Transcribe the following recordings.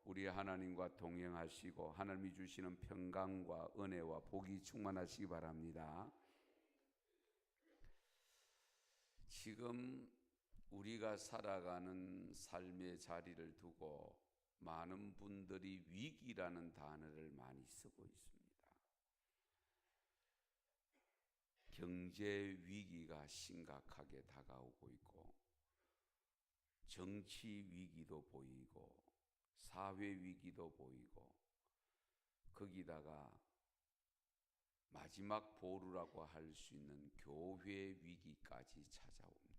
우리 하나님과 동행하시고 하나님이 주시는 평강과 은혜와 복이 충만하시기 바랍니다. 지금 우리가 살아가는 삶의 자리를 두고 많은 분들이 위기라는 단어를 많이 쓰고 있습니다. 경제 위기가 심각하게 다가오고 있고, 정치 위기도 보이고, 사회 위기도 보이고, 거기다가 마지막 보루라고 할 수 있는 교회 위기까지 찾아옵니다.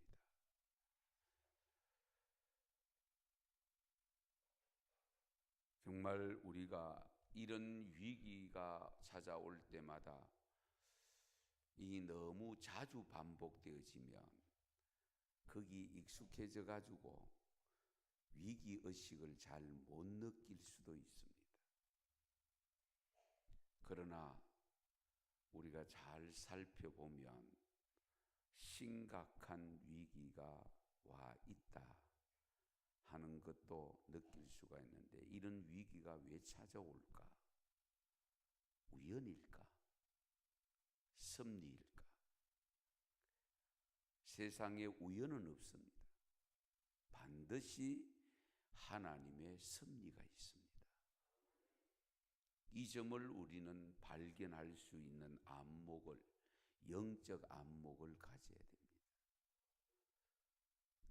정말 우리가 이런 위기가 찾아올 때마다 이 너무 자주 반복되어지면 거기 익숙해져 가지고 위기의식을 잘 못 느낄 수도 있습니다. 그러나 우리가 잘 살펴보면 심각한 위기가 와 있다 하는 것도 느낄 수가 있는데, 이런 위기가 왜 찾아올까? 우연일까? 섭리일까? 세상에 우연은 없습니다. 반드시 하나님의 섭리가 있습니다. 이 점을 우리는 발견할 수 있는 안목을, 영적 안목을 가져야 됩니다.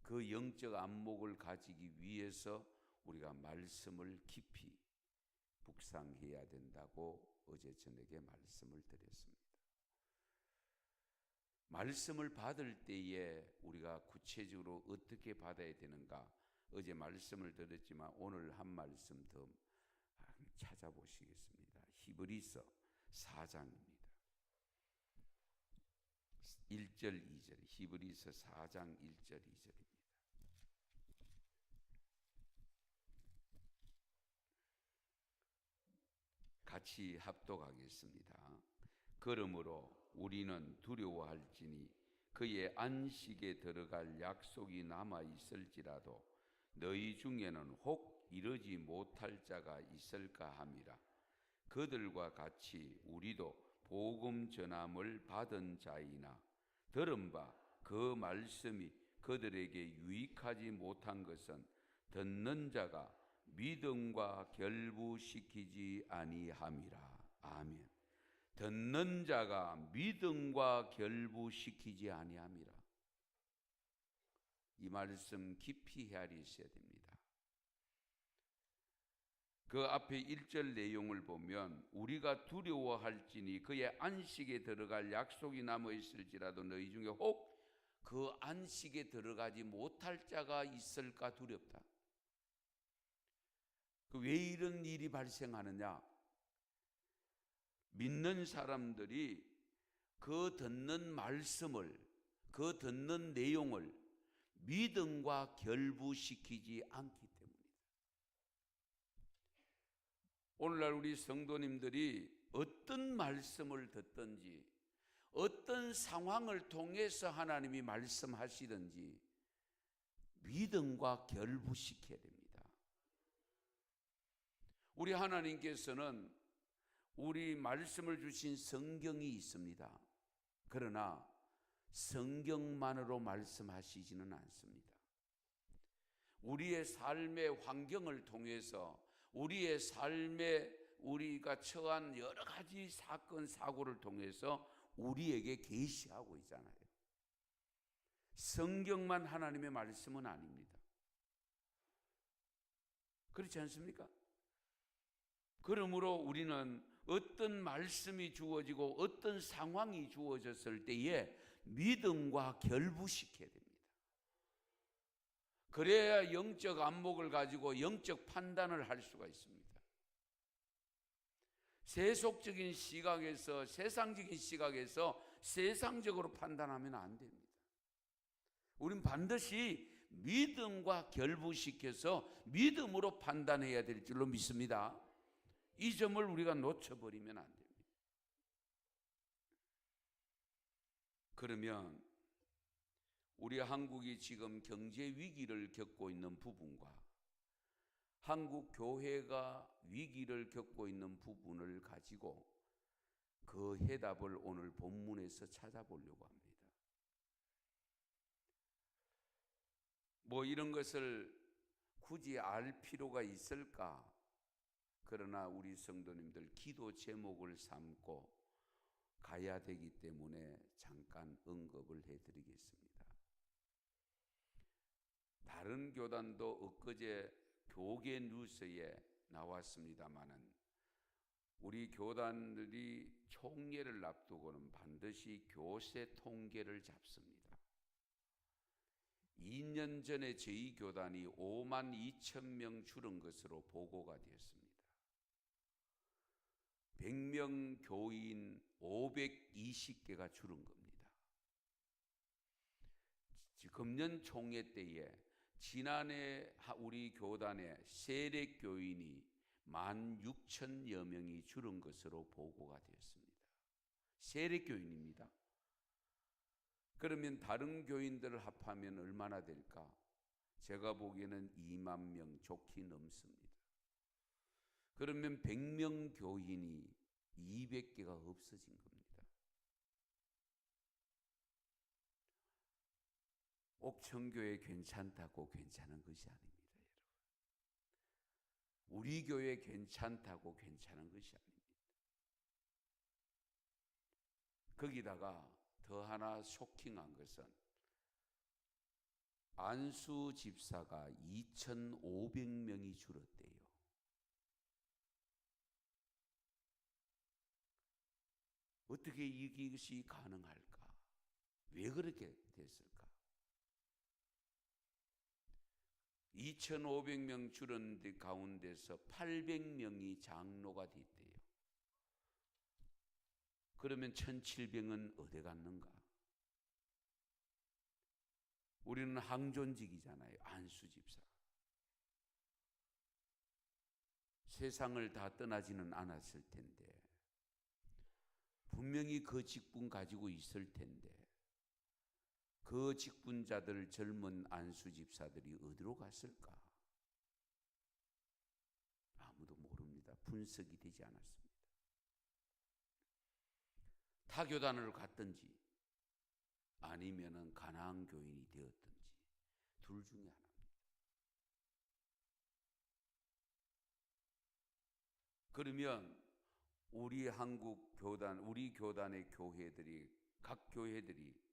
그 영적 안목을 가지기 위해서 우리가 말씀을 깊이 묵상해야 된다고 어제 저녁에 말씀을 드렸습니다. 말씀을 받을 때에 우리가 구체적으로 어떻게 받아야 되는가, 어제 말씀을 드렸지만 오늘 한 말씀 더 찾아보시겠습니다. 히브리서 4장입니다. 1절 2절, 히브리서 4장 1절 2절입니다. 같이 합독하겠습니다. 그러므로 우리는 두려워할지니 그의 안식에 들어갈 약속이 남아 있을지라도 너희 중에는 혹 이르지 못할 자가 있을까 함이라. 그들과 같이 우리도 복음 전함을 받은 자이나 들은 바 그 말씀이 그들에게 유익하지 못한 것은 듣는 자가 믿음과 결부시키지 아니함이라. 아멘. 듣는 자가 믿음과 결부시키지 아니함이라. 이 말씀 깊이 헤아리셔야 됩니다. 그 앞에 1절 내용을 보면 우리가 두려워할지니 그의 안식에 들어갈 약속이 남아 있을지라도 너희 중에 혹 그 안식에 들어가지 못할 자가 있을까 두렵다. 왜 이런 일이 발생하느냐? 믿는 사람들이 그 듣는 말씀을, 그 듣는 내용을 믿음과 결부시키지 않기 때문이다. 오늘날 우리 성도님들이 어떤 말씀을 듣든지, 어떤 상황을 통해서 하나님이 말씀하시든지 믿음과 결부시켜야 됩니다. 우리 하나님께서는 우리 말씀을 주신 성경이 있습니다. 그러나 성경만으로 말씀하시지는 않습니다. 우리의 삶의 환경을 통해서, 우리의 삶에 우리가 처한 여러 가지 사건, 사고를 통해서 우리에게 계시하고 있잖아요. 성경만 하나님의 말씀은 아닙니다. 그렇지 않습니까? 그러므로 우리는 어떤 말씀이 주어지고 어떤 상황이 주어졌을 때에 믿음과 결부시켜야 됩니다. 그래야 영적 안목을 가지고 영적 판단을 할 수가 있습니다. 세속적인 시각에서, 세상적인 시각에서 세상적으로 판단하면 안 됩니다. 우린 반드시 믿음과 결부시켜서 믿음으로 판단해야 될 줄로 믿습니다. 이 점을 우리가 놓쳐버리면 안 됩니다. 그러면 우리 한국이 지금 경제 위기를 겪고 있는 부분과 한국 교회가 위기를 겪고 있는 부분을 가지고 그 해답을 오늘 본문에서 찾아보려고 합니다. 뭐 이런 것을 굳이 알 필요가 있을까? 그러나 우리 성도님들 기도 제목을 삼고 가야 되기 때문에 잠깐 언급을 해드리겠습니다. 다른 교단도 엊그제 교계 뉴스에 나왔습니다마는 우리 교단들이 총회를 앞두고는 반드시 교세 통계를 잡습니다. 2년 전에 저희 교단이 5만 2천 명 줄은 것으로 보고가 되었습니다. 100명 교인 520개가 줄은 겁니다. 금년 총회 때에 지난해 우리 교단의 세례 교인이 16,000여 명이 줄은 것으로 보고가 되었습니다. 세례 교인입니다. 그러면 다른 교인들을 합하면 얼마나 될까? 제가 보기에는 2만 명 좋게 넘습니다. 그러면 100명 교인이 200개가 없어진 겁니다. 옥천교회 괜찮다고 괜찮은 것이 아닙니다, 여러분. 우리 교회 괜찮다고 괜찮은 것이 아닙니다. 거기다가 더 하나 쇼킹한 것은 안수 집사가 2,500명이 줄었대요. 어떻게 이것이 가능할까? 왜 그렇게 됐을까? 2,500명 줄은 가운데서 800명이 장로가 됐대요. 그러면 1,700은 어디 갔는가? 우리는 항존직이잖아요. 안수집사. 세상을 다 떠나지는 않았을 텐데 분명히 그 직분 가지고 있을 텐데 그 직분자들 젊은 안수집사들이 어디로 갔을까? 아무도 모릅니다. 분석이 되지 않았습니다. 타 교단을 갔든지 아니면은 가나안 교인이 되었든지 둘 중에 하나입니다. 그러면 우리 한국 교단, 우리 교단의 교회들이, 각 교회들이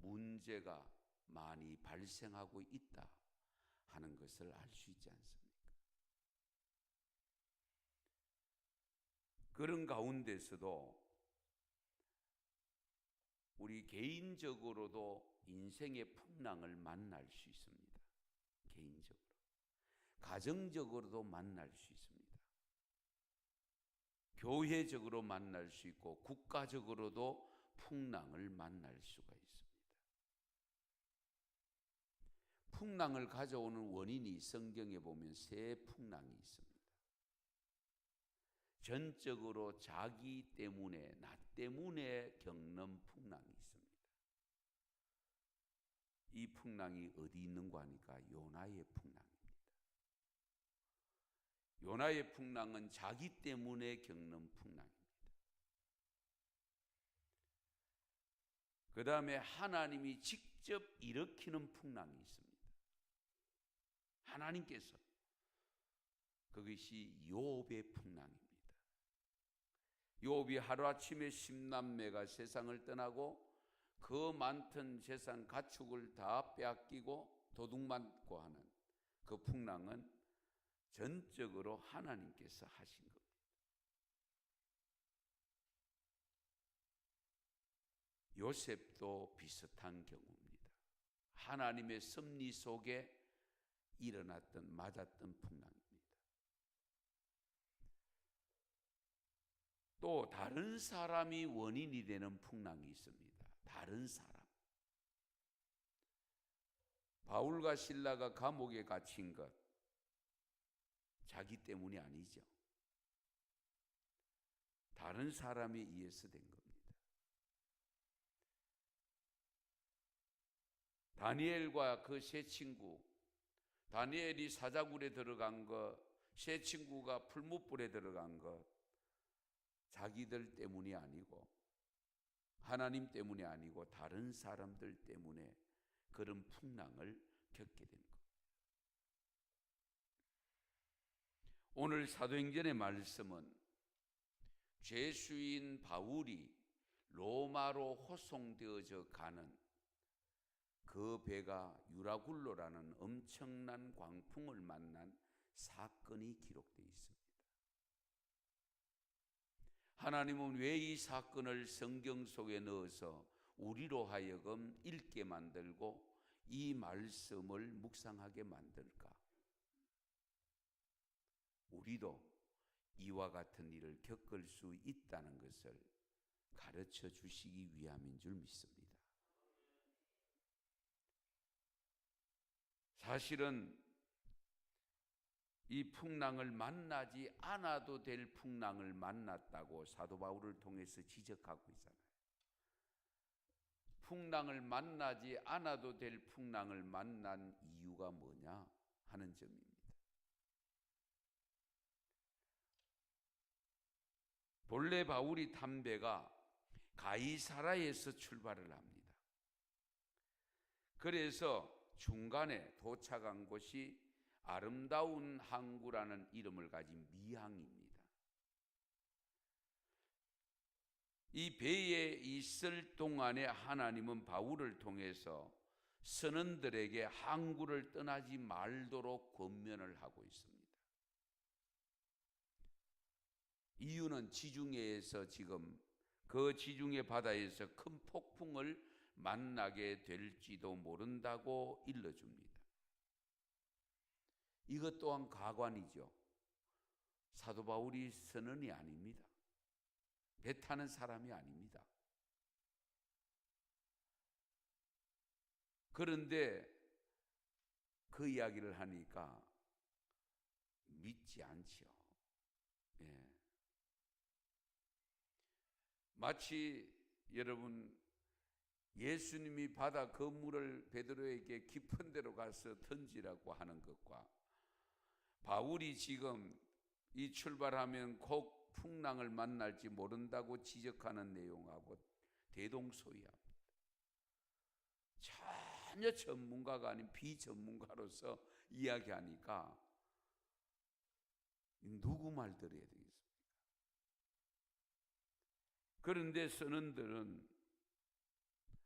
문제가 많이 발생하고 있다 하는 것을 알 수 있지 않습니까? 그런 가운데서도 우리 개인적으로도 인생의 풍랑을 만날 수 있습니다. 개인적으로. 가정적으로도 만날 수 있습니다. 교회적으로 만날 수 있고 국가적으로도 풍랑을 만날 수가 있습니다. 풍랑을 가져오는 원인이 성경에 보면 세 풍랑이 있습니다. 전적으로 자기 때문에, 나 때문에 겪는 풍랑이 있습니다. 이 풍랑이 어디 있는가 하니까 요나의 풍랑입니다. 요나의 풍랑은 자기 때문에 겪는 풍랑입니다. 그 다음에 하나님이 직접 일으키는 풍랑이 있습니다. 하나님께서. 그것이 욥의 풍랑입니다. 욥이 하루아침에 10남매가 세상을 떠나고 그 많던 재산 가축을 다 빼앗기고 도둑맞고 하는 그 풍랑은 전적으로 하나님께서 하신 겁니다. 요셉도 비슷한 경우입니다. 하나님의 섭리 속에 일어났던, 맞았던 풍랑입니다. 또 다른 사람이 원인이 되는 풍랑이 있습니다. 다른 사람. 바울과 실라가 감옥에 갇힌 것 자기 때문이 아니죠. 다른 사람에 의해서 된 겁니다. 다니엘과 그 세 친구, 다니엘이 사자굴에 들어간 거 새 친구가 풀무불에 들어간 것 자기들 때문이 아니고 하나님 때문이 아니고 다른 사람들 때문에 그런 풍랑을 겪게 된 것. 오늘 사도행전의 말씀은 죄수인 바울이 로마로 호송되어져 가는 그 배가 유라굴로라는 엄청난 광풍을 만난 사건이 기록되어 있습니다. 하나님은 왜 이 사건을 성경 속에 넣어서 우리로 하여금 읽게 만들고 이 말씀을 묵상하게 만들까? 우리도 이와 같은 일을 겪을 수 있다는 것을 가르쳐 주시기 위함인 줄 믿습니다. 사실은 이 풍랑을 만나지 않아도 될 풍랑을 만났다고 사도 바울을 통해서 지적하고 있잖아요. 풍랑을 만나지 않아도 될 풍랑을 만난 이유가 뭐냐 하는 점입니다. 본래 바울이 탄 배가 가이사라에서 출발을 합니다. 그래서 중간에 도착한 곳이 아름다운 항구라는 이름을 가진 미항입니다. 이 배에 있을 동안에 하나님은 바울을 통해서 선원들에게 항구를 떠나지 말도록 권면을 하고 있습니다. 이유는 지중해에서 지금 그 지중해 바다에서 큰 폭풍을 만나게 될지도 모른다고 일러줍니다. 이것 또한 가관이죠. 사도 바울이 선원이 아닙니다. 배 타는 사람이 아닙니다. 그런데 그 이야기를 하니까 믿지 않죠. 예. 마치 여러분 예수님이 바다 그물을 베드로에게 깊은 데로 가서 던지라고 하는 것과 바울이 지금 이 출발하면 곧 풍랑을 만날지 모른다고 지적하는 내용하고 대동소이합니다. 전혀 전문가가 아닌 비전문가로서 이야기하니까 누구 말 들어야 되겠습니까? 그런데 선원들은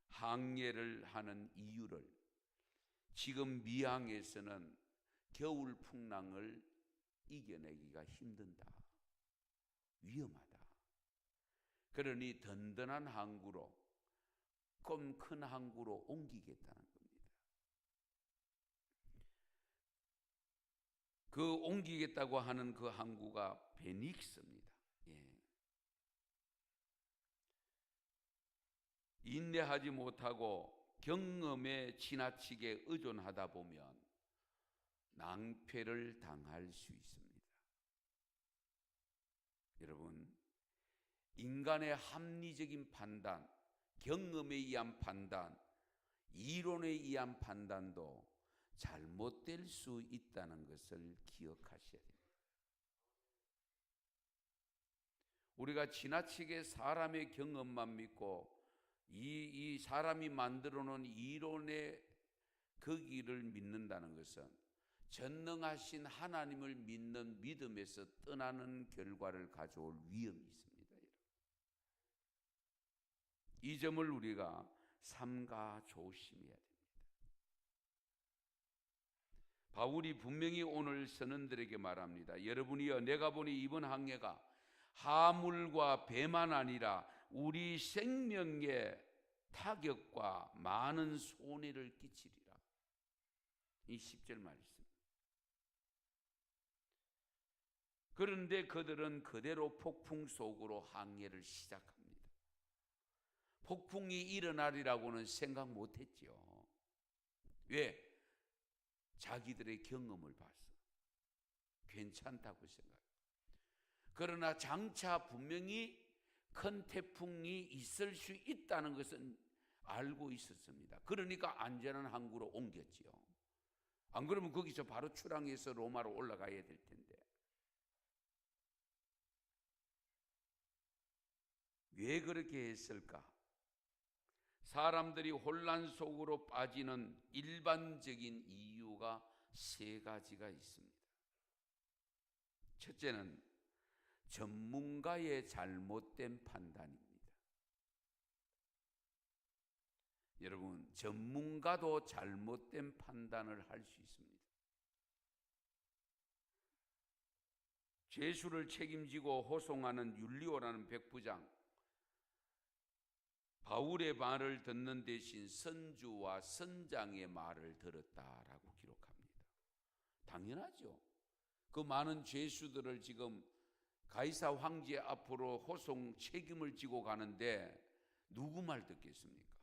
항해를 하는 이유를 지금 미항에서는 겨울 풍랑을 이겨내기가 힘든다. 위험하다. 그러니 든든한 항구로 좀 큰 항구로 옮기겠다는 겁니다. 그 옮기겠다고 하는 그 항구가 베닉스입니다. 예. 인내하지 못하고 경험에 지나치게 의존하다 보면 낭패를 당할 수 있습니다. 여러분, 인간의 합리적인 판단, 경험에 의한 판단, 이론에 의한 판단도 잘못될 수 있다는 것을 기억하셔야 됩니다. 우리가 지나치게 사람의 경험만 믿고 이 사람이 만들어 놓은 이론의 그 길을 믿는다는 것은 전능하신 하나님을 믿는 믿음에서 떠나는 결과를 가져올 위험이 있습니다. 이 점을 우리가 삼가 조심해야 됩니다. 바울이 분명히 오늘 선원들에게 말합니다. 여러분이여, 내가 보니 이번 항해가 하물과 배만 아니라 우리 생명에 타격과 많은 손해를 끼치리라. 이 10절 말씀. 그런데 그들은 그대로 폭풍 속으로 항해를 시작합니다. 폭풍이 일어나리라고는 생각 못했죠. 왜? 자기들의 경험을 봐서 괜찮다고 생각해요. 그러나 장차 분명히 큰 태풍이 있을 수 있다는 것은 알고 있었습니다. 그러니까 안전한 항구로 옮겼지요. 안 그러면 거기서 바로 출항해서 로마로 올라가야 될 텐데. 왜 그렇게 했을까? 사람들이 혼란 속으로 빠지는 일반적인 이유가 세 가지가 있습니다. 첫째는 전문가의 잘못된 판단입니다. 여러분, 전문가도 잘못된 판단을 할 수 있습니다. 죄수를 책임지고 호송하는 율리오라는 백부장, 바울의 말을 듣는 대신 선주와 선장의 말을 들었다라고 기록합니다. 당연하죠. 그 많은 죄수들을 지금 가이사 황제 앞으로 호송 책임을 지고 가는데 누구 말 듣겠습니까?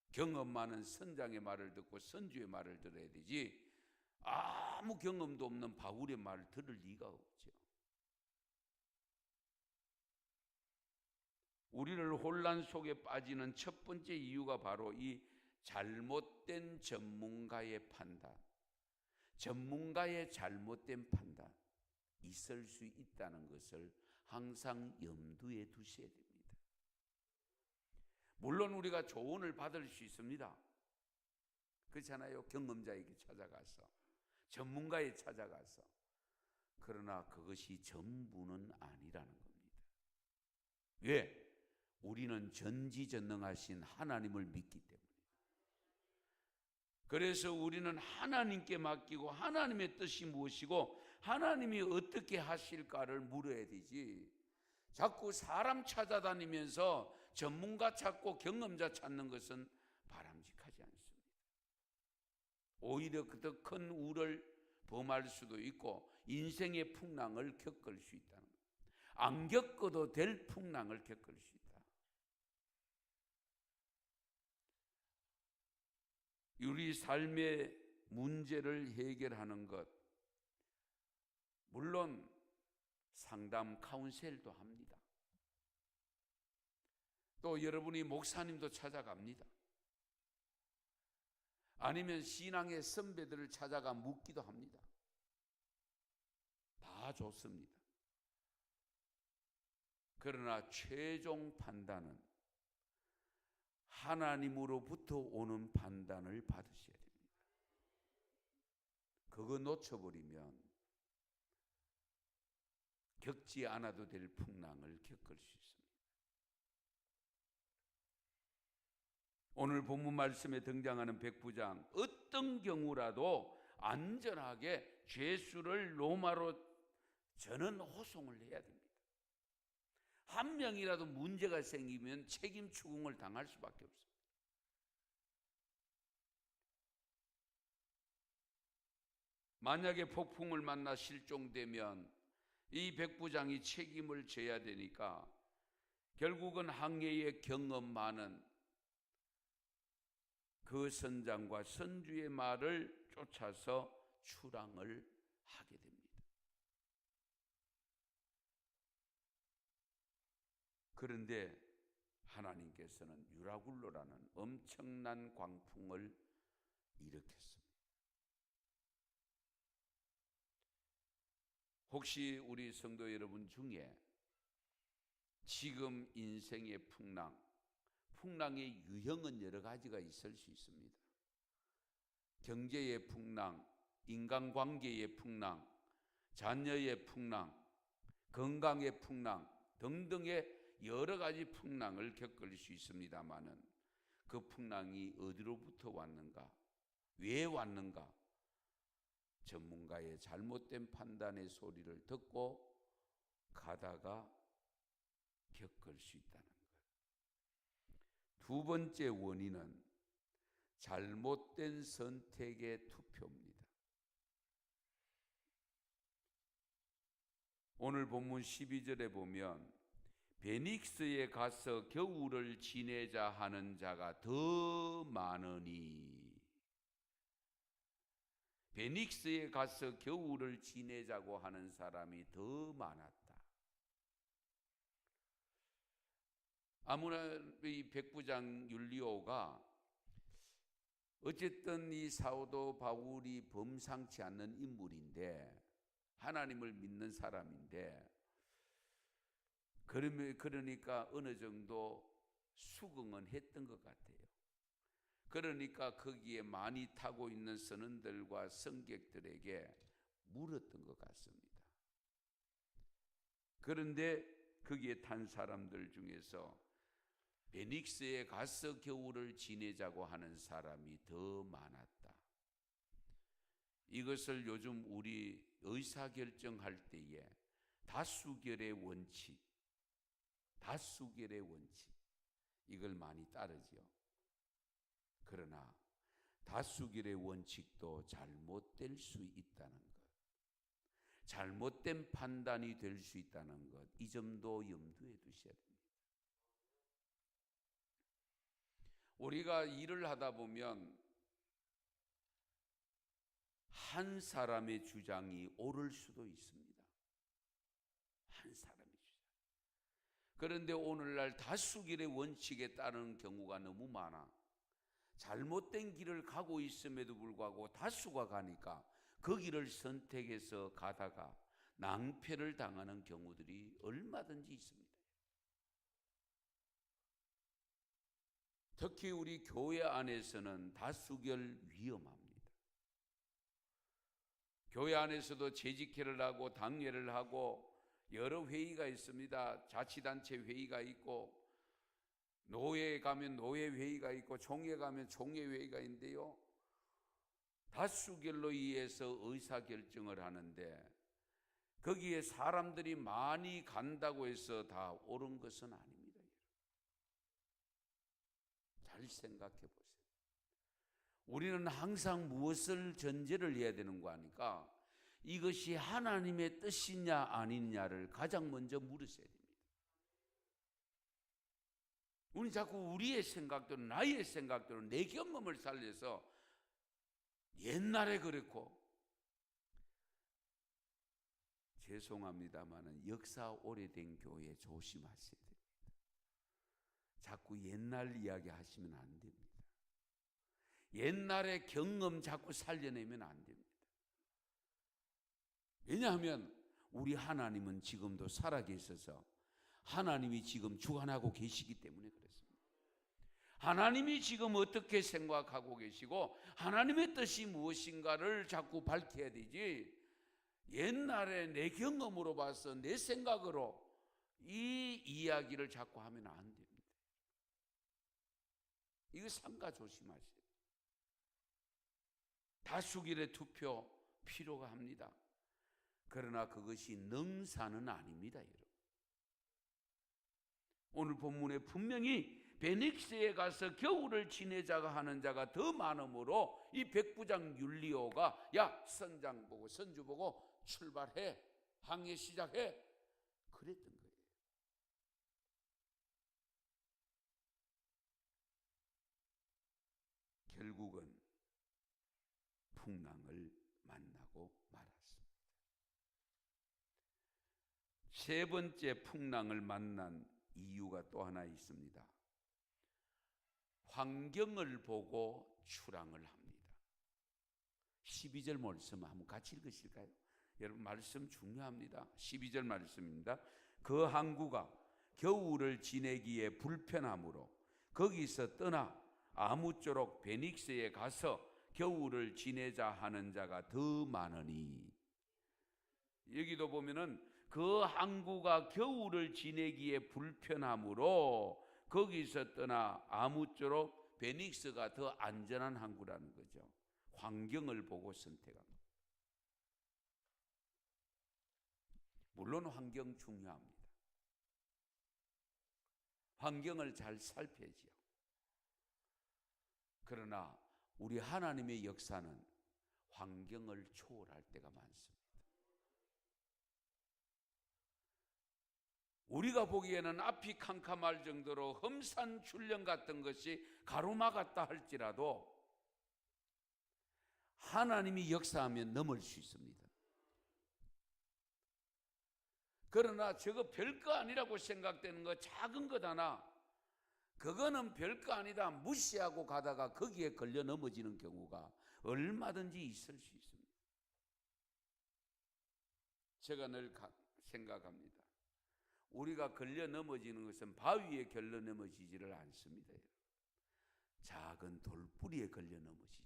경험 많은 선장의 말을 듣고 선주의 말을 들어야 되지, 아무 경험도 없는 바울의 말을 들을 리가 없죠. 우리를 혼란 속에 빠지는 첫 번째 이유가 바로 이 잘못된 전문가의 판단, 전문가의 잘못된 판단 있을 수 있다는 것을 항상 염두에 두셔야 됩니다. 물론 우리가 조언을 받을 수 있습니다. 그렇잖아요. 경험자에게 찾아가서, 전문가에 찾아가서. 그러나 그것이 전부는 아니라는 겁니다. 왜? 우리는 전지전능하신 하나님을 믿기 때문에. 그래서 우리는 하나님께 맡기고 하나님의 뜻이 무엇이고 하나님이 어떻게 하실까를 물어야 되지, 자꾸 사람 찾아다니면서 전문가 찾고 경험자 찾는 것은 바람직하지 않습니다. 오히려 더 큰 우를 범할 수도 있고 인생의 풍랑을 겪을 수 있다는 것. 안 겪어도 될 풍랑을 겪을 수 있다. 우리 삶의 문제를 해결하는 것, 물론 상담 카운셀도 합니다. 또 여러분이 목사님도 찾아갑니다. 아니면 신앙의 선배들을 찾아가 묻기도 합니다. 다 좋습니다. 그러나 최종 판단은 하나님으로부터 오는 판단을 받으셔야 됩니다. 그거 놓쳐버리면 겪지 않아도 될 풍랑을 겪을 수 있습니다. 오늘 본문 말씀에 등장하는 백부장, 어떤 경우라도 안전하게 죄수를 로마로 전원 호송을 해야 됩니다. 한 명이라도 문제가 생기면 책임 추궁을 당할 수밖에 없습니다. 만약에 폭풍을 만나 실종되면 이 백부장이 책임을 져야 되니까 결국은 항해의 경험 많은 그 선장과 선주의 말을 쫓아서 출항을 하게 됩니다. 그런데 하나님께서는 유라굴로라는 엄청난 광풍을 일으켰습니다. 혹시 우리 성도 여러분 중에 지금 인생의 풍랑의 유형은 여러 가지가 있을 수 있습니다. 경제의 풍랑, 인간관계의 풍랑, 자녀의 풍랑, 건강의 풍랑 등등의 여러 가지 풍랑을 겪을 수 있습니다마는 그 풍랑이 어디로부터 왔는가, 왜 왔는가, 전문가의 잘못된 판단의 소리를 듣고 가다가 겪을 수 있다는 것. 두 번째 원인은 잘못된 선택의 투표입니다. 오늘 본문 12절에 보면 베닉스에 가서 겨울을 지내자 하는 자가 더 많으니, 베닉스에 가서 겨울을 지내자고 하는 사람이 더 많았다. 아무나 이 백부장 율리오가 어쨌든 이 사도 바울이 범상치 않는 인물인데, 하나님을 믿는 사람인데, 그러니까 어느 정도 수긍은 했던 것 같아요. 그러니까 거기에 많이 타고 있는 선원들과 승객들에게 물었던 것 같습니다. 그런데 거기에 탄 사람들 중에서 베닉스에 가서 겨울을 지내자고 하는 사람이 더 많았다. 이것을 요즘 우리 의사결정할 때에 다수결의 원칙 이걸 많이 따르죠. 그러나 다수결의 원칙도 잘못될 수 있다는 것, 잘못된 판단이 될 수 있다는 것, 이 점도 염두에 두셔야 됩니다. 우리가 일을 하다 보면 한 사람의 주장이 옳을 수도 있습니다. 한 사람의 주장. 그런데 오늘날 다수결의 원칙에 따르는 경우가 너무 많아. 잘못된 길을 가고 있음에도 불구하고 다수가 가니까 그 길을 선택해서 가다가 낭패를 당하는 경우들이 얼마든지 있습니다. 특히 우리 교회 안에서는 다수결 위험합니다. 교회 안에서도 재직회를 하고 당회를 하고 여러 회의가 있습니다. 자치단체 회의가 있고, 노회에 가면 노회 회의가 있고, 총회 가면 총회 회의가 있는데요, 다수결로 의해서 의사결정을 하는데 거기에 사람들이 많이 간다고 해서 다 옳은 것은 아닙니다. 잘 생각해 보세요. 우리는 항상 무엇을 전제를 해야 되는 거 아니까 이것이 하나님의 뜻이냐 아니냐를 가장 먼저 물으셔야 됩니다. 우리 자꾸 우리의 생각대로, 나의 생각대로, 내 경험을 살려서 옛날에 그랬고, 죄송합니다마는 역사 오래된 교회 조심하셔야 됩니다. 자꾸 옛날 이야기 하시면 안 됩니다. 옛날의 경험 자꾸 살려내면 안 됩니다. 왜냐하면 우리 하나님은 지금도 살아계셔서 하나님이 지금 주관하고 계시기 때문에 그렇습니다. 하나님이 지금 어떻게 생각하고 계시고 하나님의 뜻이 무엇인가를 자꾸 밝혀야 되지, 옛날에 내 경험으로 봐서 내 생각으로 이 이야기를 자꾸 하면 안 됩니다. 이거 삼가 조심하세요. 다수결의 투표 필요가 합니다. 그러나 그것이 능사는 아닙니다, 여러분. 오늘 본문에 분명히 베닉스에 가서 겨울을 지내자가 하는 자가 더 많으므로 이 백부장 율리오가 야, 선장 보고 선주 보고 출발해, 항해 시작해, 그랬던 거예요. 결국은 풍랑을 만나고 말았습니다. 세 번째 풍랑을 만난 이유가 또 하나 있습니다. 환경을 보고 출항을 합니다. 12절 말씀 한번 같이 읽으실까요? 여러분, 말씀 중요합니다. 12절 말씀입니다. 그 항구가 겨울을 지내기에 불편하므로 거기서 떠나 아무쪼록 베닉스에 가서 겨울을 지내자 하는 자가 더 많으니, 여기도 보면은 그 항구가 겨울을 지내기에 불편하므로 거기서 떠나 아무쪼록 베닉스가 더 안전한 항구라는 거죠. 환경을 보고 선택합니다. 물론 환경 중요합니다. 환경을 잘 살펴야지요. 그러나 우리 하나님의 역사는 환경을 초월할 때가 많습니다. 우리가 보기에는 앞이 캄캄할 정도로 험산 출령 같은 것이 가로막았다 할지라도 하나님이 역사하면 넘을 수 있습니다. 그러나 저거 별거 아니라고 생각되는 거, 작은 것 하나, 그거는 별거 아니다 무시하고 가다가 거기에 걸려 넘어지는 경우가 얼마든지 있을 수 있습니다. 제가 늘 생각합니다. 우리가 걸려 넘어지는 것은 바위에 걸려 넘어지지를 않습니다. 작은 돌뿌리에 걸려 넘어지지.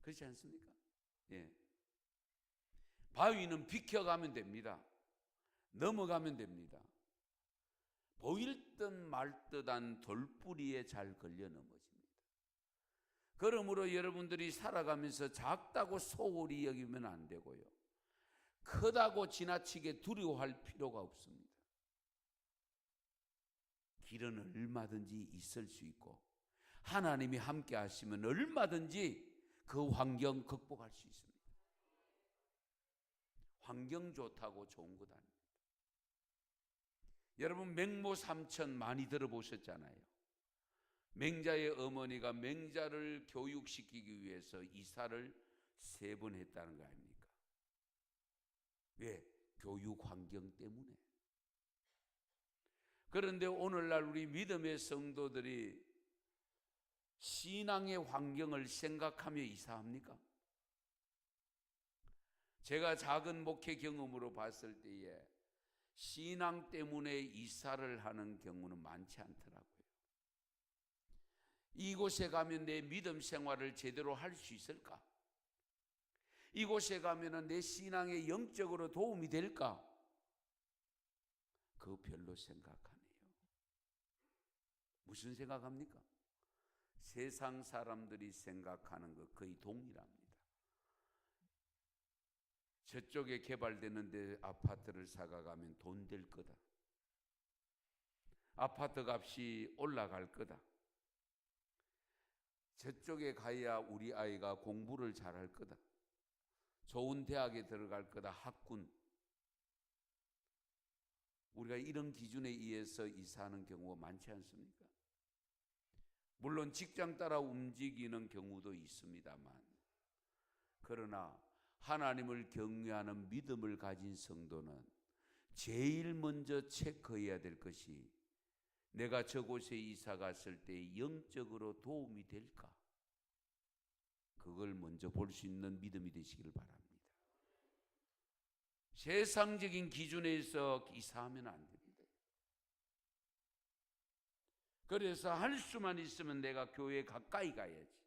그렇지 않습니까? 예. 바위는 비켜가면 됩니다. 넘어가면 됩니다. 보일 듯 말 듯한 돌뿌리에 잘 걸려 넘어집니다. 그러므로 여러분들이 살아가면서 작다고 소홀히 여기면 안 되고요. 크다고 지나치게 두려워할 필요가 없습니다. 길은 얼마든지 있을 수 있고 하나님이 함께 하시면 얼마든지 그 환경 극복할 수 있습니다. 환경 좋다고 좋은 것 아닙니다. 여러분 맹모 삼천 많이 들어보셨잖아요. 맹자의 어머니가 맹자를 교육시키기 위해서 이사를 3번 했다는 거 아닙니까? 왜? 교육 환경 때문에. 그런데 오늘날 우리 믿음의 성도들이 신앙의 환경을 생각하며 이사합니까? 제가 작은 목회 경험으로 봤을 때에 신앙 때문에 이사를 하는 경우는 많지 않더라고요. 이곳에 가면 내 믿음 생활을 제대로 할 수 있을까? 이곳에 가면 내 신앙에 영적으로 도움이 될까? 그거 별로 생각하네요. 무슨 생각합니까? 세상 사람들이 생각하는 것 거의 동일합니다. 저쪽에 개발되는데 아파트를 사가가면 돈 될 거다. 아파트 값이 올라갈 거다. 저쪽에 가야 우리 아이가 공부를 잘할 거다. 좋은 대학에 들어갈 거다. 학군. 우리가 이런 기준에 의해서 이사하는 경우가 많지 않습니까? 물론 직장 따라 움직이는 경우도 있습니다만, 그러나 하나님을 경외하는 믿음을 가진 성도는 제일 먼저 체크해야 될 것이 내가 저곳에 이사 갔을 때 영적으로 도움이 될까? 그걸 먼저 볼 수 있는 믿음이 되시기를 바랍니다. 세상적인 기준에서 이사하면 안 됩니다. 그래서 할 수만 있으면 내가 교회에 가까이 가야지.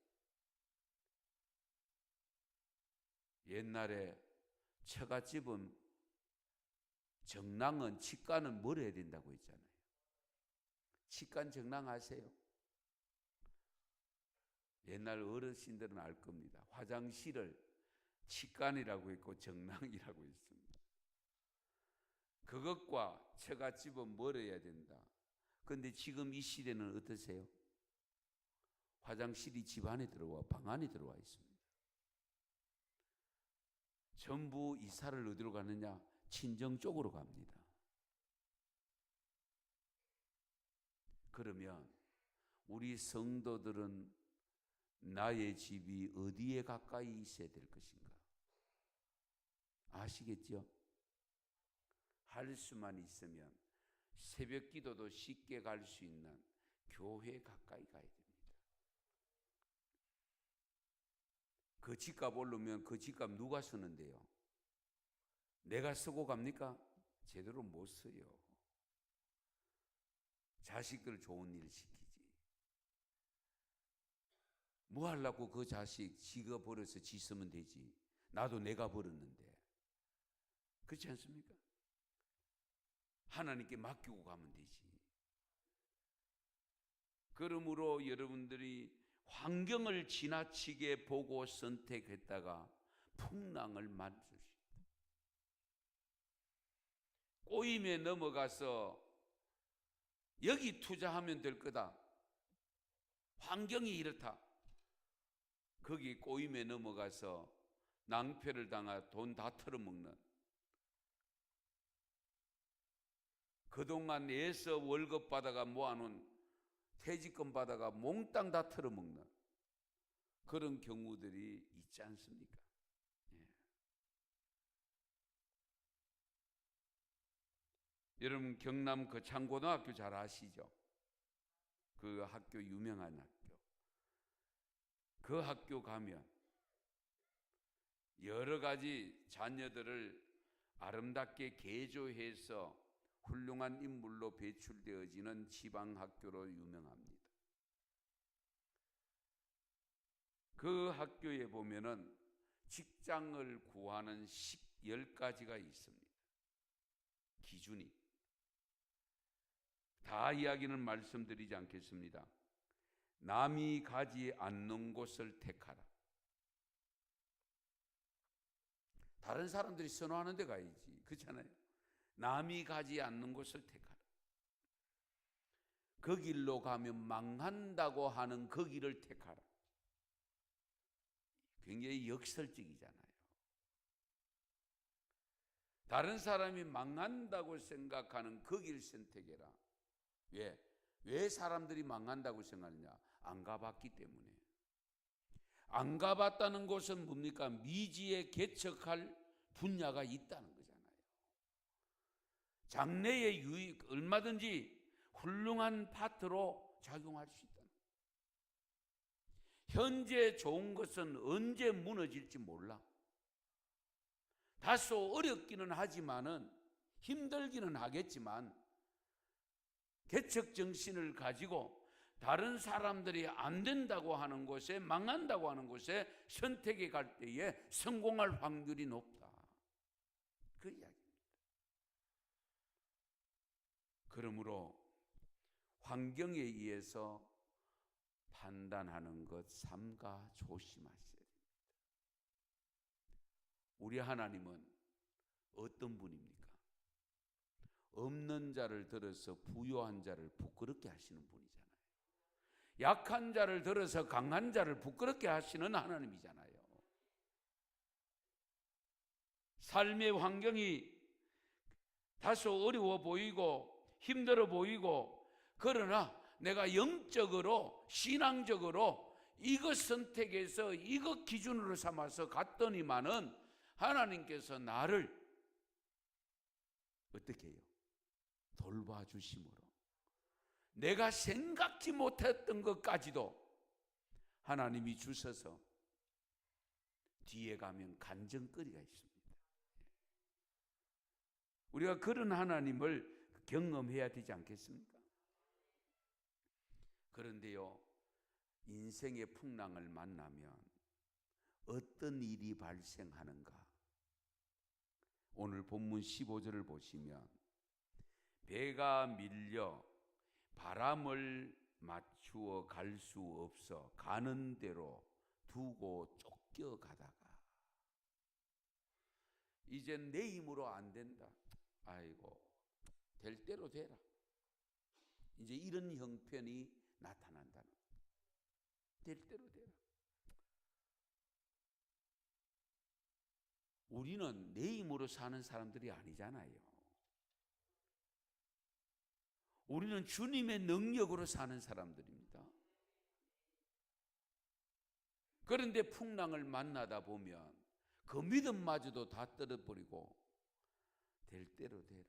옛날에 처갓집은 정랑은 치과는 멀어야 된다고 했잖아요. 치과 정랑 아세요? 옛날 어르신들은 알 겁니다. 화장실을 치관이라고 했고 정랑이라고 했습니다. 그것과 처갓집은 멀어야 된다. 그런데 지금 이 시대는 어떠세요? 화장실이 집 안에 들어와 방 안에 들어와 있습니다. 전부 이사를 어디로 가느냐? 친정 쪽으로 갑니다. 그러면 우리 성도들은 나의 집이 어디에 가까이 있어야 될 것인가? 아시겠죠? 할 수만 있으면 새벽 기도도 쉽게 갈 수 있는 교회에 가까이 가야 됩니다. 그 집값 오르면 그 집값 누가 쓰는데요? 내가 쓰고 갑니까? 제대로 못 써요. 자식들 좋은 일 시키지. 뭐 하려고 그 자식 지가 벌어서 지 쓰면 되지. 나도 내가 벌었는데. 그렇지 않습니까? 하나님께 맡기고 가면 되지. 그러므로 여러분들이 환경을 지나치게 보고 선택했다가 풍랑을 맞을 수 있다. 꼬임에 넘어가서 여기 투자하면 될 거다. 환경이 이렇다. 거기 꼬임에 넘어가서 낭패를 당하 돈 다 털어먹는, 그동안 애서 월급 받아가 모아놓은 퇴직금 받아가 몽땅 다 털어먹는 그런 경우들이 있지 않습니까? 예. 여러분 경남 그 창고등학교 잘 아시죠? 그 학교 유명한 학교. 그 학교 가면 여러 가지 자녀들을 아름답게 개조해서 훌륭한 인물로 배출되어지는 지방학교로 유명합니다. 그 학교에 보면은 직장을 구하는 10가지가 있습니다. 기준이. 다 이야기는 말씀드리지 않겠습니다. 남이 가지 않는 곳을 택하라. 다른 사람들이 선호하는 데 가야지. 그렇잖아요. 남이 가지 않는 곳을 택하라. 그 길로 가면 망한다고 하는 그 길을 택하라. 굉장히 역설적이잖아요. 다른 사람이 망한다고 생각하는 그 길 선택해라. 왜 사람들이 망한다고 생각하느냐? 안 가봤기 때문에. 안 가봤다는 것은 뭡니까? 미지에 개척할 분야가 있다는 거잖아요. 장래의 유익, 얼마든지 훌륭한 파트로 작용할 수 있다는 거예요. 현재 좋은 것은 언제 무너질지 몰라. 다소 어렵기는 하지만은, 힘들기는 하겠지만, 개척 정신을 가지고 다른 사람들이 안 된다고 하는 곳에, 망한다고 하는 곳에 선택해 갈 때에 성공할 확률이 높다. 그 이야기입니다. 그러므로 환경에 의해서 판단하는 것 삼가 조심하셔야 됩니다. 우리 하나님은 어떤 분입니까? 없는 자를 들어서 부유한 자를 부끄럽게 하시는 분이잖아요. 약한 자를 들어서 강한 자를 부끄럽게 하시는 하나님이잖아요. 삶의 환경이 다소 어려워 보이고 힘들어 보이고, 그러나 내가 영적으로 신앙적으로 이것 선택해서 이것 기준으로 삼아서 갔더니만은 하나님께서 나를 어떻게 해요? 돌봐주심으로 내가 생각지 못했던 것까지도 하나님이 주셔서 뒤에 가면 간증거리가 있습니다. 우리가 그런 하나님을 경험해야 되지 않겠습니까? 그런데요, 인생의 풍랑을 만나면 어떤 일이 발생하는가? 오늘 본문 15절을 보시면, 배가 밀려 바람을 맞추어 갈 수 없어 가는 대로 두고 쫓겨가다가 이젠 내 힘으로 안 된다. 아이고, 될 대로 되라. 이제 이런 형편이 나타난다는 거예요. 될 대로 되라. 우리는 내 힘으로 사는 사람들이 아니잖아요. 우리는 주님의 능력으로 사는 사람들입니다. 그런데 풍랑을 만나다 보면 그 믿음마저도 다 떨어버리고 될 대로 되라.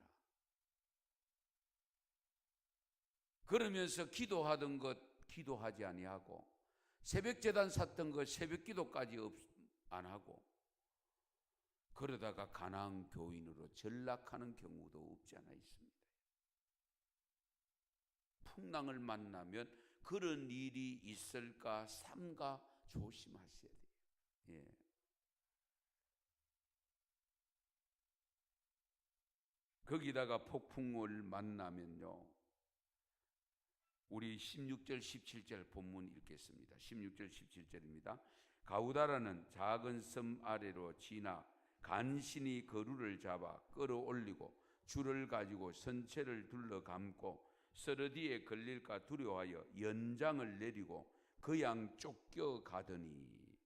그러면서 기도하던 것 기도하지 아니하고, 새벽제단 샀던 것 새벽기도까지 안 하고, 그러다가 가나안 교인으로 전락하는 경우도 없지 않아 있습니다. 풍랑을 만나면 그런 일이 있을까 삼가 조심하셔야 돼요. 예. 거기다가 폭풍을 만나면요, 우리 16절 17절 본문 읽겠습니다. 16절 17절입니다. 가우다라는 작은 섬 아래로 지나 간신히 거루를 잡아 끌어올리고 줄을 가지고 선체를 둘러 감고 서러디에 걸릴까 두려워하여 연장을 내리고 그양 쫓겨가더니,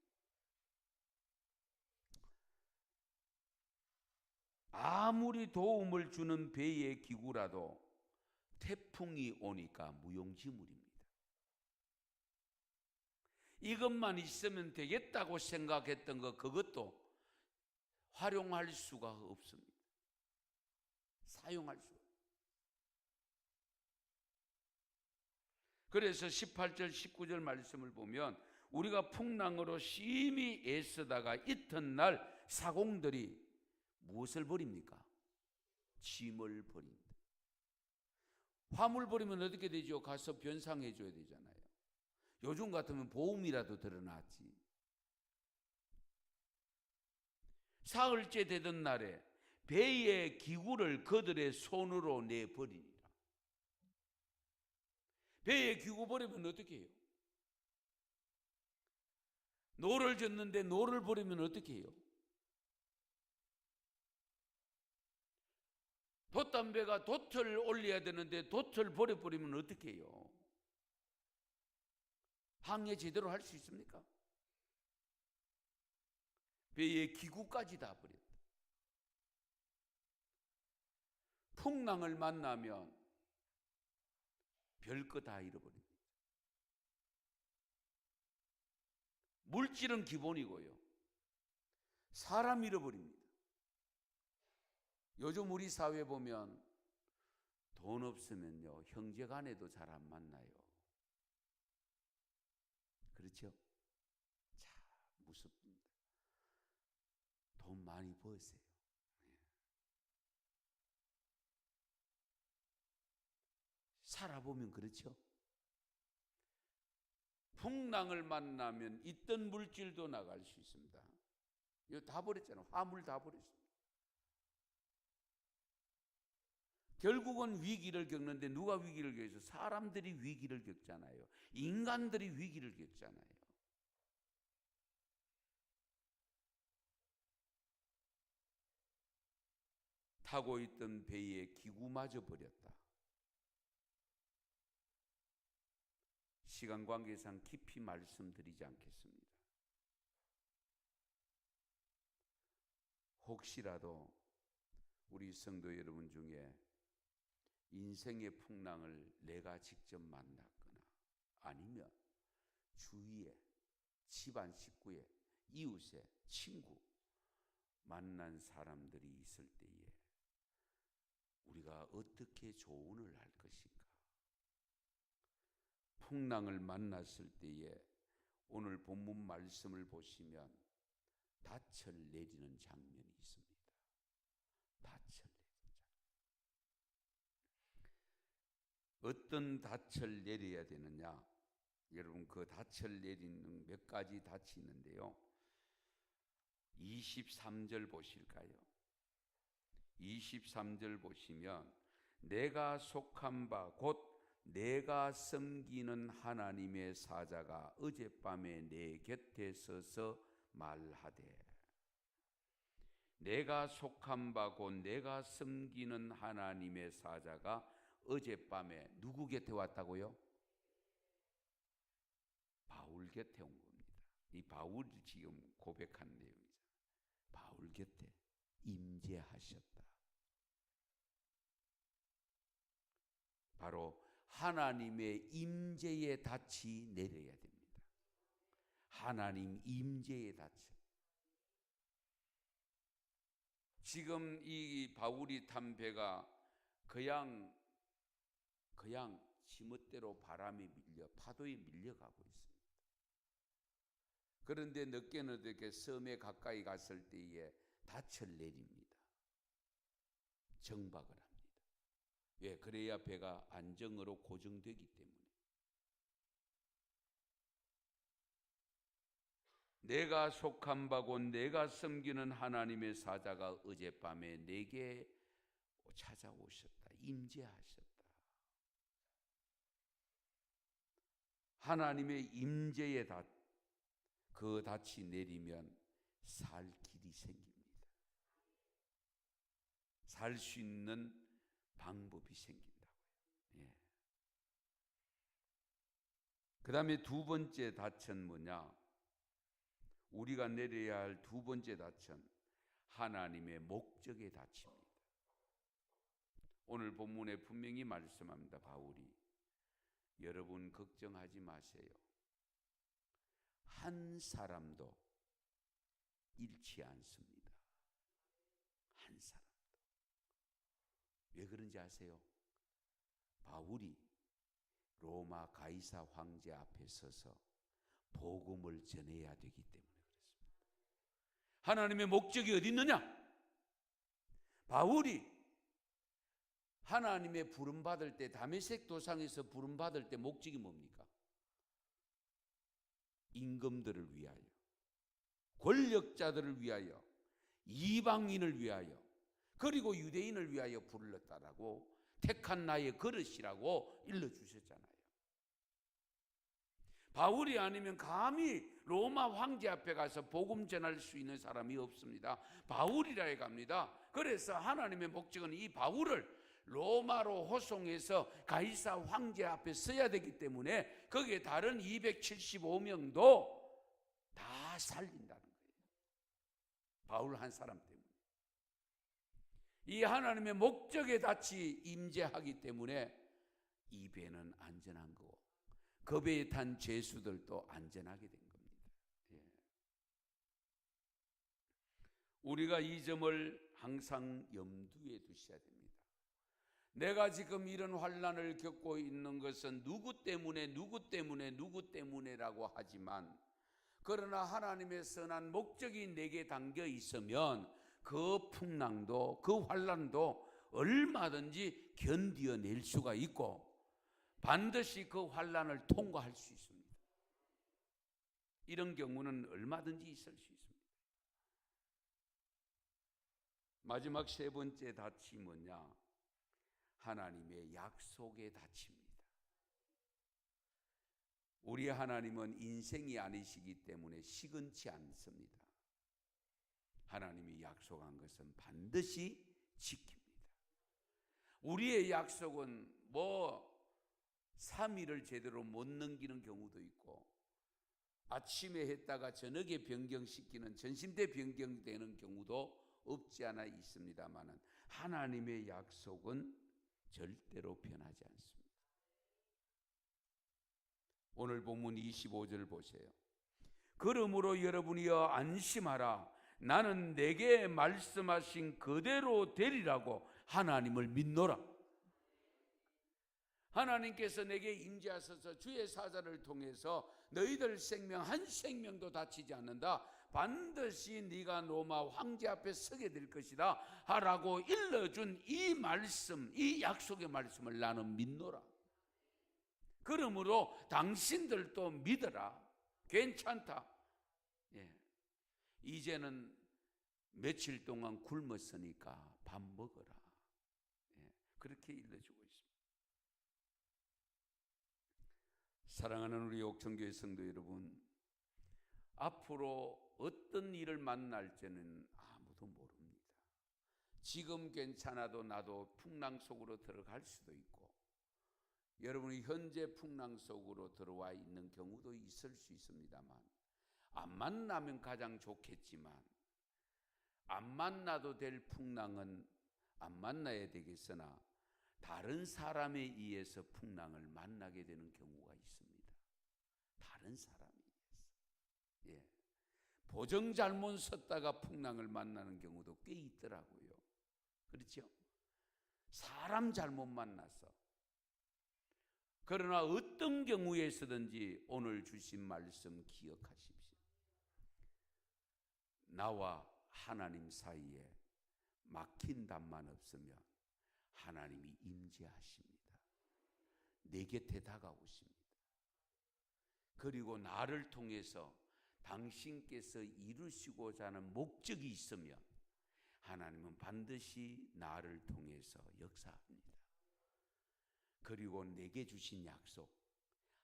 아무리 도움을 주는 배의 기구라도 태풍이 오니까 무용지물입니다. 이것만 있으면 되겠다고 생각했던 것, 그것도 활용할 수가 없습니다. 사용할 수가. 그래서 18절 19절 말씀을 보면, 우리가 풍랑으로 심히 애쓰다가 이튿날 사공들이 무엇을 버립니까? 짐을 버린다. 화물 버리면 어떻게 되죠? 가서 변상해 줘야 되잖아요. 요즘 같으면 보험이라도 들어놨지. 사흘째 되던 날에 배의 기구를 그들의 손으로 내버리니라. 배의 기구 버리면 어떻게 해요? 노를 젓는데 노를 버리면 어떻게 해요? 돛담배가 돛을 올려야 되는데 돛을 버려버리면 어떻게 해요? 항해 제대로 할 수 있습니까? 배의 기구까지 다 버렸다. 풍랑을 만나면 별거 다 잃어버립니다. 물질은 기본이고요. 사람 잃어버립니다. 요즘 우리 사회 보면 돈 없으면요, 형제 간에도 잘 안 만나요. 그렇죠? 참 무섭습니다. 돈 많이 버세요. 살아보면 그렇죠? 풍랑을 만나면 있던 물질도 나갈 수 있습니다. 이거 다 버렸잖아요. 화물 다 버렸습니다. 결국은 위기를 겪는데 누가 위기를 겪어서? 사람들이 위기를 겪잖아요. 인간들이 위기를 겪잖아요. 타고 있던 배의 기구마저 버렸다. 시간 관계상 깊이 말씀드리지 않겠습니다. 혹시라도 우리 성도 여러분 중에 인생의 풍랑을 내가 직접 만났거나 아니면 주위에 집안 식구에 이웃에 친구 만난 사람들이 있을 때에 우리가 어떻게 조언을 할 것인가? 풍랑을 만났을 때에 오늘 본문 말씀을 보시면 닻을 내리는 장면이 있습니다. 닻을 내리는 장면. 어떤 닻을 내려야 되느냐? 여러분 그 닻을 내리는 몇 가지 닻이 있는데요. 23절 보실까요? 23절 보시면 내가 속한 바 곧 내가 섬기는 하나님의 사자가 어젯밤에 내 곁에 서서 말하되, 내가 속한 바 곧 내가 섬기는 하나님의 사자가 어젯밤에 누구 곁에 왔다고요? 바울 곁에 온 겁니다. 이 바울이 지금 고백한 내용이잖아요. 바울 곁에 임재하셨다. 바로 하나님의 임재의 닻이 내려야 됩니다. 하나님 임재의 닻. 지금 이 바울이 탄 배가 그냥 지멋대로 바람에 밀려 파도에 밀려가고 있습니다. 그런데 늦게는 이렇게 섬에 가까이 갔을 때에 닻을 내립니다. 정박을 합니다. 왜? 그래야 배가 안정으로 고정되기 때문에. 내가 속한 바고 내가 섬기는 하나님의 사자가 어젯밤에 내게 찾아오셨다. 임재하셨다. 하나님의 임재의 닷, 그 닻이 내리면 살 길이 생깁니다. 살 수 있는 방법이 생긴다고요. 예. 그 다음에 두 번째 닻은 뭐냐? 우리가 내려야 할 두 번째 닻은 하나님의 목적의 닻입니다. 오늘 본문에 분명히 말씀합니다. 바울이 여러분 걱정하지 마세요. 한 사람도 잃지 않습니다. 한 사람도. 왜 그런지 아세요? 바울이 로마 가이사 황제 앞에 서서 복음을 전해야 되기 때문에 그렇습니다. 하나님의 목적이 어디 있느냐? 바울이 하나님의 부름받을 때, 다메섹 도상에서 부름받을 때 목적이 뭡니까? 임금들을 위하여, 권력자들을 위하여, 이방인을 위하여, 그리고 유대인을 위하여 불렀다라고 택한 나의 그릇이라고 일러주셨잖아요. 바울이 아니면 감히 로마 황제 앞에 가서 복음 전할 수 있는 사람이 없습니다. 바울이라 해갑니다. 그래서 하나님의 목적은 이 바울을 로마로 호송해서 가이사 황제 앞에 서야 되기 때문에 거기에 다른 275명도 다 살린다는 거예요. 바울 한 사람 때문에. 이 하나님의 목적에 같이 임재하기 때문에 이 배는 안전한 거고 그 배에 탄 죄수들도 안전하게 된 겁니다. 예. 우리가 이 점을 항상 염두에 두셔야 됩니다. 내가 지금 이런 환난을 겪고 있는 것은 누구 때문에라고 하지만, 그러나 하나님의 선한 목적이 내게 담겨 있으면 그 풍랑도 그 환난도 얼마든지 견디어낼 수가 있고 반드시 그 환난을 통과할 수 있습니다. 이런 경우는 얼마든지 있을 수 있습니다. 마지막 세 번째 닻이 뭐냐? 하나님의 약속의 닻입니다. 우리 하나님은 인생이 아니시기 때문에 시근치 않습니다. 하나님이 약속한 것은 반드시 지킵니다. 우리의 약속은 3일을 제대로 못 넘기는 경우도 있고, 아침에 했다가 저녁에 변경시키는 전심대 변경되는 경우도 없지 않아 있습니다만, 하나님의 약속은 절대로 변하지 않습니다. 오늘 본문 25절 보세요. 그러므로 여러분이여 안심하라. 나는 내게 말씀하신 그대로 되리라고 하나님을 믿노라. 하나님께서 내게 임재하셔서 주의 사자를 통해서 너희들 생명 한 생명도 다치지 않는다. 반드시 네가 로마 황제 앞에 서게 될 것이다 하라고 일러준 이 말씀, 이 약속의 말씀을 나는 믿노라. 그러므로 당신들도 믿어라. 괜찮다. 예. 이제는 며칠 동안 굶었으니까 밥 먹어라. 예. 그렇게 일러주고 있습니다. 사랑하는 우리 옥천교회 성도 여러분, 앞으로 어떤 일을 만날지는 아무도 모릅니다. 지금 괜찮아도 나도 풍랑 속으로 들어갈 수도 있고, 여러분이 현재 풍랑 속으로 들어와 있는 경우도 있을 수 있습니다만, 안 만나면 가장 좋겠지만, 안 만나도 될 풍랑은 안 만나야 되겠으나 다른 사람에 의해서 풍랑을 만나게 되는 경우가 있습니다. 다른 사람에 의해서. 예. 보정 잘못 섰다가 풍랑을 만나는 경우도 꽤 있더라고요. 그렇죠? 사람 잘못 만나서. 그러나 어떤 경우에서든지 오늘 주신 말씀 기억하십시오. 나와 하나님 사이에 막힌 담만 없으면 하나님이 임재하십니다. 내 곁에 다가오십니다. 그리고 나를 통해서 당신께서 이루시고자 하는 목적이 있으면 하나님은 반드시 나를 통해서 역사합니다. 그리고 내게 주신 약속,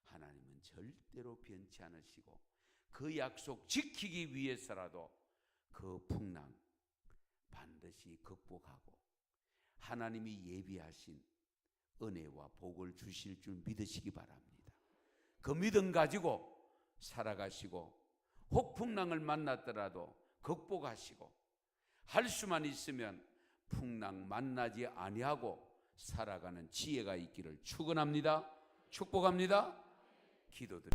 하나님은 절대로 변치 않으시고 그 약속 지키기 위해서라도 그 풍랑 반드시 극복하고 하나님이 예비하신 은혜와 복을 주실 줄 믿으시기 바랍니다. 그 믿음 가지고 살아가시고 혹풍랑을 만났더라도 극복하시고 할 수만 있으면 풍랑 만나지 아니하고 살아가는 지혜가 있기를 축원합니다. 축복합니다. 기도드립니다.